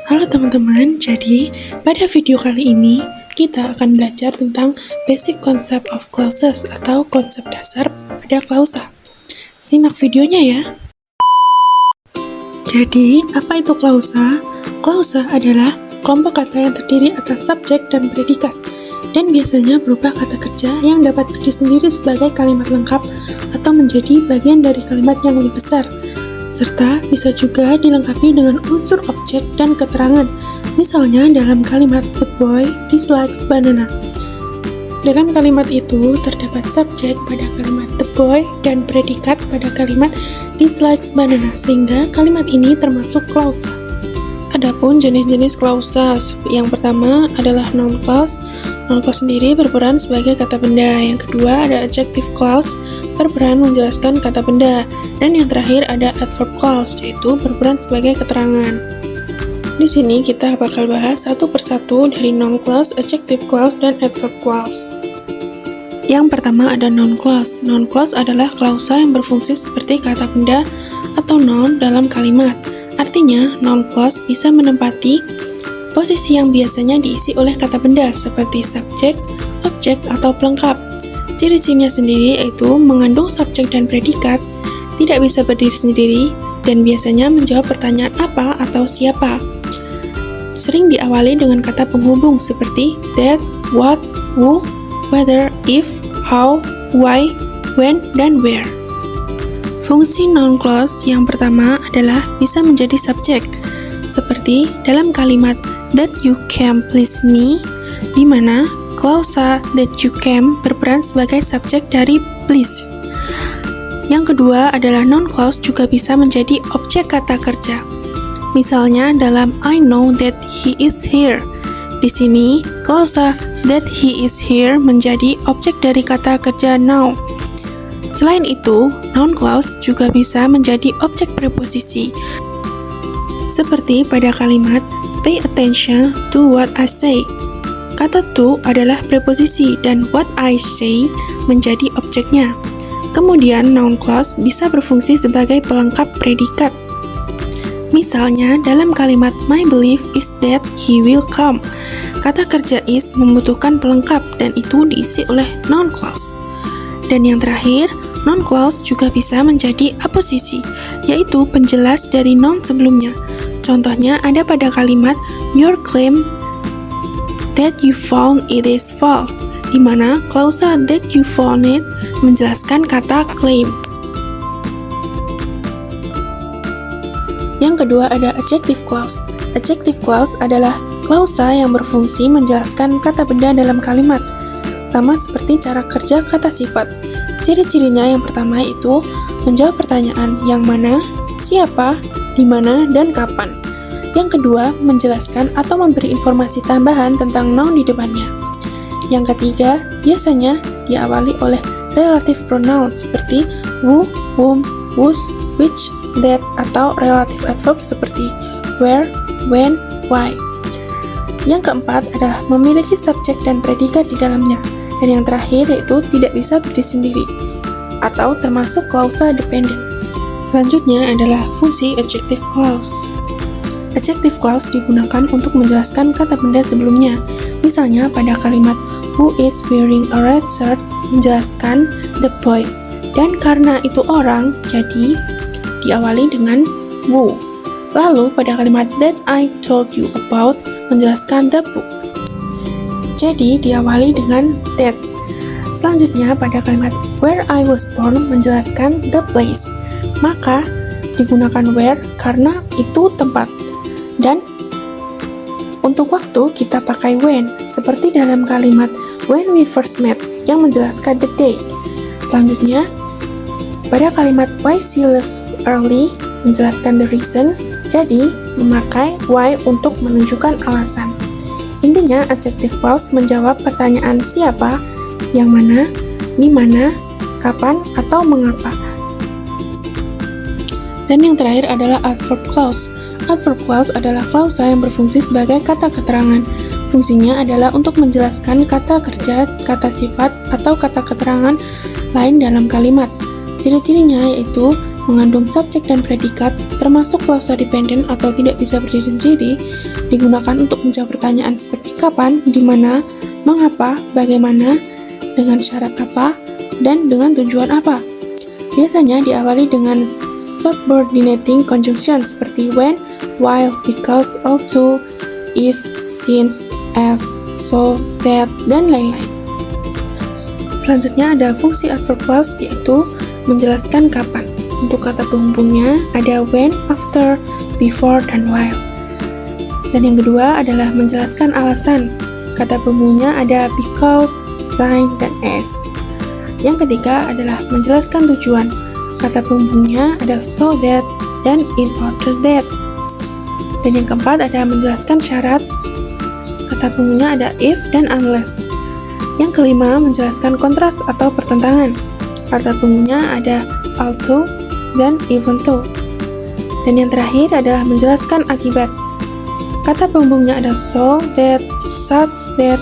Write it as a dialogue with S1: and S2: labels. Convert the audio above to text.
S1: Halo teman-teman, jadi pada video kali ini kita akan belajar tentang basic concept of clauses atau konsep dasar pada klausa. Simak videonya ya. Jadi, apa itu klausa? Klausa adalah kelompok kata yang terdiri atas subjek dan predikat, dan biasanya berupa kata kerja yang dapat berdiri sendiri sebagai kalimat lengkap atau menjadi bagian dari kalimat yang lebih besar, serta bisa juga dilengkapi dengan unsur objek dan keterangan. Misalnya dalam kalimat "The boy dislikes banana". Dalam kalimat itu terdapat subjek pada kalimat "the boy" dan predikat pada kalimat "dislikes banana", sehingga kalimat ini termasuk klausa. Adapun jenis-jenis klausa, yang pertama adalah noun clause. Noun clause sendiri berperan sebagai kata benda. Yang kedua ada adjective clause, berperan menjelaskan kata benda. Dan yang terakhir ada adverb clause, yaitu berperan sebagai keterangan. Di sini kita bakal bahas satu persatu dari noun clause, adjective clause, dan adverb clause. Yang pertama ada noun clause. Noun clause adalah klausa yang berfungsi seperti kata benda atau noun dalam kalimat. Artinya, noun clause bisa menempati posisi yang biasanya diisi oleh kata benda seperti subjek, objek, atau pelengkap. Ciri-cirinya sendiri yaitu mengandung subjek dan predikat, tidak bisa berdiri sendiri, dan biasanya menjawab pertanyaan apa atau siapa. Sering diawali dengan kata penghubung seperti that, what, who, whether, if, how, why, when, dan where. Fungsi noun clause yang pertama adalah bisa menjadi subjek, seperti dalam kalimat that you came please me, di mana klausa that you came berperan sebagai subjek dari please. Yang kedua adalah noun clause juga bisa menjadi objek kata kerja. Misalnya dalam I know that he is here. Di sini, klausa that he is here menjadi objek dari kata kerja now. Selain itu, noun clause juga bisa menjadi objek preposisi. Seperti pada kalimat pay attention to what I say. Kata to adalah preposisi dan what I say menjadi objeknya. Kemudian noun clause bisa berfungsi sebagai pelengkap predikat. Misalnya dalam kalimat my belief is that he will come. Kata kerja is membutuhkan pelengkap dan itu diisi oleh noun clause. Dan yang terakhir, noun clause juga bisa menjadi aposisi, yaitu penjelas dari noun sebelumnya. Contohnya ada pada kalimat your claim that you found it is false, di mana klausa that you found it menjelaskan kata claim. Yang kedua ada adjective clause. Adjective clause adalah klausa yang berfungsi menjelaskan kata benda dalam kalimat, sama seperti cara kerja kata sifat. Ciri-cirinya yang pertama itu menjawab pertanyaan yang mana, siapa, di mana, dan kapan. Yang kedua, menjelaskan atau memberi informasi tambahan tentang noun di depannya. Yang ketiga, biasanya diawali oleh relative pronoun seperti who, whom, whose, which, that, atau relative adverb seperti where, when, why. Yang keempat adalah memiliki subjek dan predikat di dalamnya. Dan yang terakhir yaitu tidak bisa berdiri sendiri atau termasuk klausa dependent. Selanjutnya adalah fungsi adjective clause. Adjective clause digunakan untuk menjelaskan kata benda sebelumnya. Misalnya pada kalimat who is wearing a red shirt menjelaskan the boy. Dan karena itu orang, jadi diawali dengan who. Lalu pada kalimat that I told you about menjelaskan the book. Jadi diawali dengan that. Selanjutnya pada kalimat where I was born menjelaskan the place. Maka digunakan where karena itu tempat. Dan untuk waktu kita pakai when, seperti dalam kalimat when we first met yang menjelaskan the day. Selanjutnya pada kalimat why she left early menjelaskan the reason. Jadi memakai why untuk menunjukkan alasan. Intinya, adjective clause menjawab pertanyaan siapa, yang mana, di mana, kapan, atau mengapa. Dan yang terakhir adalah adverb clause. Adverb clause adalah klausa yang berfungsi sebagai kata keterangan. Fungsinya adalah untuk menjelaskan kata kerja, kata sifat, atau kata keterangan lain dalam kalimat. Ciri-cirinya yaitu mengandung subjek dan predikat, termasuk klausa dependen atau tidak bisa berdiri sendiri, digunakan untuk menjawab pertanyaan seperti kapan, di mana, mengapa, bagaimana, dengan syarat apa, dan dengan tujuan apa. Biasanya diawali dengan subordinating conjunction seperti when, while, because, although, if, since, as, so, that, dan lain-lain. Selanjutnya ada fungsi adverb clause, yaitu menjelaskan kapan. Untuk kata penghubungnya ada when, after, before, dan while. Dan yang kedua adalah menjelaskan alasan. Kata penghubungnya ada because, sign, dan as. Yang ketiga adalah menjelaskan tujuan. Kata penghubungnya ada so that dan in order that. Dan yang keempat ada menjelaskan syarat. Kata penghubungnya ada if dan unless. Yang kelima menjelaskan kontras atau pertentangan. Kata penghubungnya ada although dan even though. Dan yang terakhir adalah menjelaskan akibat. Kata penghubungnya ada so that, such that,